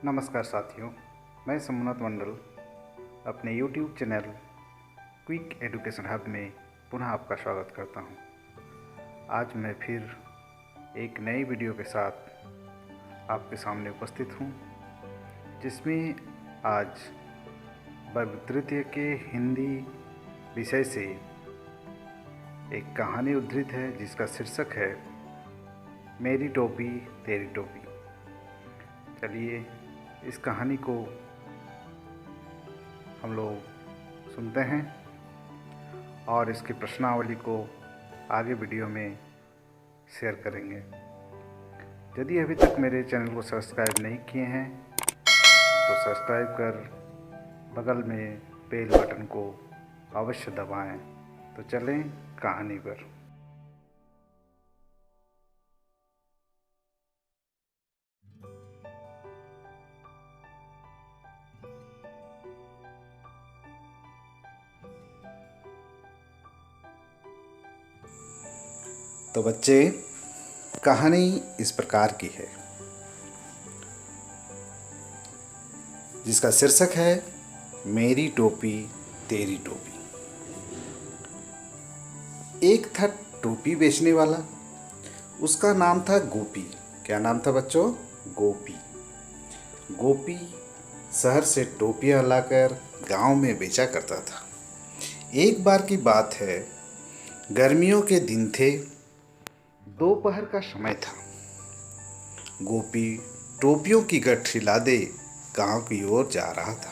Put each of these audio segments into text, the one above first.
नमस्कार साथियों, मैं सोमनाथ मंडल अपने YouTube channel quick education hub में पुनः आपका स्वागत करता हूं। आज मैं फिर एक नई वीडियो के साथ आपके सामने उपस्थित हूं, जिसमें आज वर्ग तृतीय के हिंदी विषय से एक कहानी उद्धृत है, जिसका शीर्षक है मेरी टोपी तेरी टोपी। चलिए इस कहानी को हम लोग सुनते हैं और इसकी प्रश्नावली को आगे वीडियो में शेयर करेंगे। यदि अभी तक मेरे चैनल को सब्सक्राइब नहीं किए हैं तो सब्सक्राइब कर बगल में बेल बटन को अवश्य दबाएं। तो चलें कहानी पर। तो बच्चे, कहानी इस प्रकार की है, जिसका शीर्षक है मेरी टोपी तेरी टोपी। एक था टोपी बेचने वाला, उसका नाम था गोपी। क्या नाम था बच्चों? गोपी। गोपी शहर से टोपियां लाकर गांव में बेचा करता था। एक बार की बात है, गर्मियों के दिन थे, दोपहर का समय था। गोपी टोपियों की गठरी लादे गांव की ओर जा रहा था।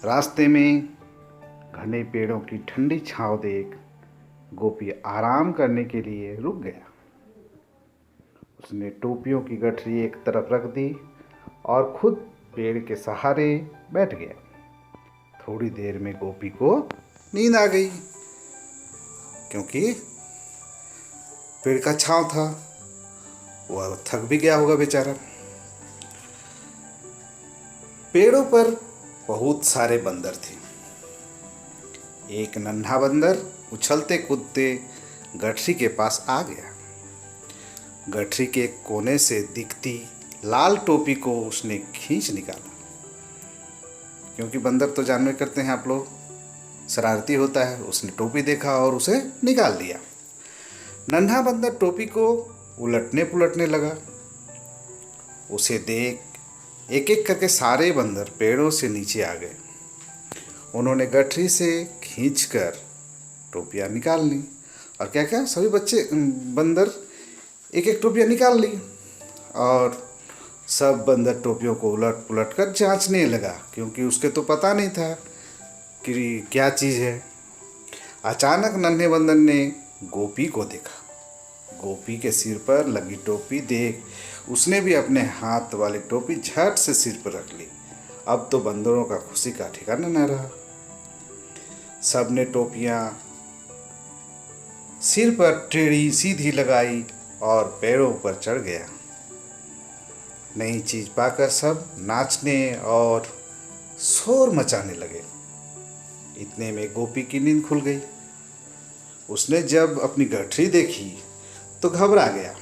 रास्ते में घने पेड़ों की ठंडी छांव देख गोपी आराम करने के लिए रुक गया। उसने टोपियों की गठरी एक तरफ रख दी और खुद पेड़ के सहारे बैठ गया। थोड़ी देर में गोपी को नींद आ गई, क्योंकि पेड़ का छांव था। वह थक भी गया होगा बेचारा। पेड़ों पर बहुत सारे बंदर थे। एक नन्हा बंदर उछलते कूदते गठरी के पास आ गया। गठरी के कोने से दिखती लाल टोपी को उसने खींच निकाला, क्योंकि बंदर तो जानवर करते हैं आप लोग, शरारती होता है। उसने टोपी देखा और उसे निकाल दिया। नन्हा बंदर टोपी को उलटने पुलटने लगा। उसे देख एक एक करके सारे बंदर पेड़ों से नीचे आ गए। उन्होंने गठरी से खींचकर टोपियां निकाल ली। और क्या क्या सभी बंदर एक एक टोपियां निकाल ली और सब बंदर टोपियों को उलट पुलट कर जांचने लगा, क्योंकि उसके तो पता नहीं था कि क्या चीज़ है। अचानक नन्हे बंदर ने गोपी को देखा। गोपी के सिर पर लगी टोपी देख उसने भी अपने हाथ वाली टोपी झट से सिर पर रख ली। अब तो बंदरों का खुशी का ठिकाना न रहा। सब ने टोपियां सिर पर टेढ़ी सीधी लगाई और पैरों पर चढ़ गया। नई चीज पाकर सब नाचने और शोर मचाने लगे। इतने में गोपी की नींद खुल गई। उसने जब अपनी गठरी देखी तो घबरा गया।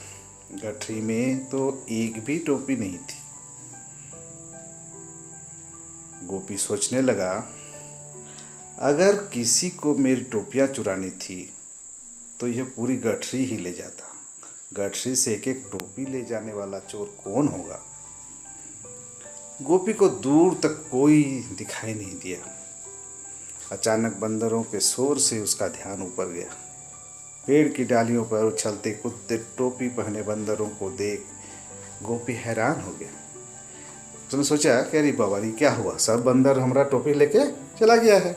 गठरी में तो एक भी टोपी नहीं थी। गोपी सोचने लगा, अगर किसी को मेरी टोपियां चुरानी थी तो यह पूरी गठरी ही ले जाता। गठरी से एक एक टोपी ले जाने वाला चोर कौन होगा? गोपी को दूर तक कोई दिखाई नहीं दिया। अचानक बंदरों के शोर से उसका ध्यान ऊपर गया। पेड़ की डालियों पर उछलते कूदते टोपी पहने बंदरों को देख गोपी हैरान हो गया। उसने सोचा कि अरे बाबा रे, क्या हुआ? सब बंदर हमारा टोपी लेके चला गया है।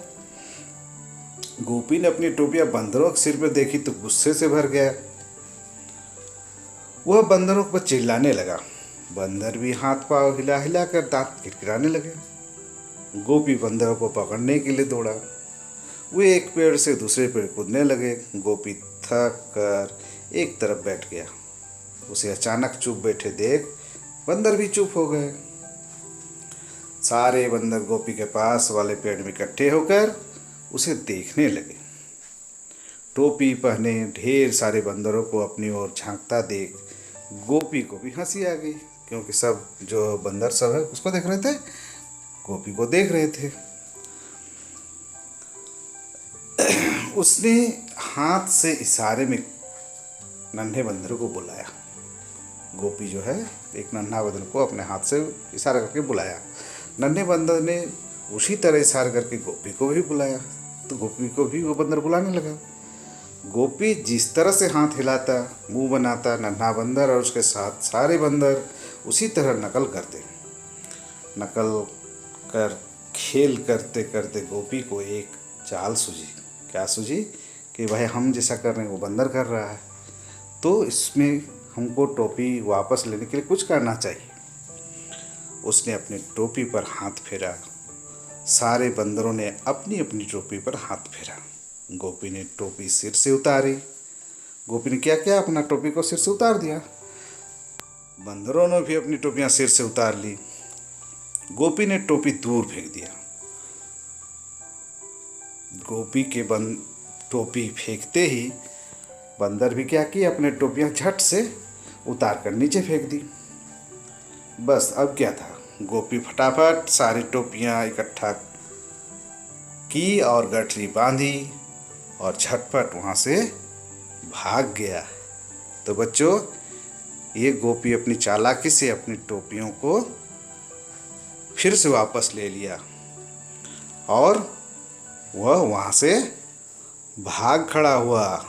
गोपी ने अपनी टोपियां बंदरों के सिर पर देखी तो गुस्से से भर गया। वह बंदरों पर चिल्लाने लगा। बंदर भी हाथ पांव हिला हिला कर दांत किरकिराने लगे। गोपी बंदरों को पकड़ने के लिए दौड़ा। वे एक पेड़ से दूसरे पेड़ कूदने लगे। गोपी थक कर एक तरफ बैठ गया। उसे अचानक चुप बैठे देख बंदर भी चुप हो गए। सारे बंदर गोपी के पास वाले पेड़ में इकट्ठे होकर उसे देखने लगे। टोपी पहने ढेर सारे बंदरों को अपनी ओर झांकता देख गोपी को भी हंसी आ गई क्योंकि सब जो बंदर सब है उसको देख रहे थे, गोपी को देख रहे थे। उसने हाथ से इशारे में नन्हे बंदर को बुलाया। गोपी जो है एक नन्हा बंदर को अपने हाथ से इशारा करके बुलाया। नन्हे बंदर ने उसी तरह इशारा करके गोपी को भी बुलाया, तो गोपी को भी वो बंदर बुलाने लगा। गोपी जिस तरह से हाथ हिलाता, मुंह बनाता, नन्हा बंदर और उसके साथ सारे बंदर उसी तरह नकल करते। नकल कर खेल करते करते गोपी को एक चाल सूझी। क्या सूझी? कि भाई हम जैसा कर रहे हैं वो बंदर कर रहा है, तो इसमें हमको टोपी वापस लेने के लिए कुछ करना चाहिए। उसने अपनी टोपी पर हाथ फेरा। सारे बंदरों ने अपनी अपनी टोपी पर हाथ फेरा। गोपी ने टोपी सिर से उतारी। गोपी ने क्या किया? अपना टोपी को सिर से उतार दिया। बंदरों ने भी अपनी टोपियां सिर से उतार ली। गोपी ने टोपी दूर फेंक दिया। गोपी के टोपी फेंकते ही बंदर भी क्या किए? अपने टोपियां झट से उतार कर नीचे फेंक दी। बस अब क्या था? गोपी फटाफट सारी टोपियां इकट्ठा की और गठरी बांधी और झटपट वहाँ से भाग गया। तो बच्चों, ये गोपी अपनी चालाकी से अपनी टोपियों को फिर से वापस ले लिया और वह वहाँ से भाग खड़ा हुआ।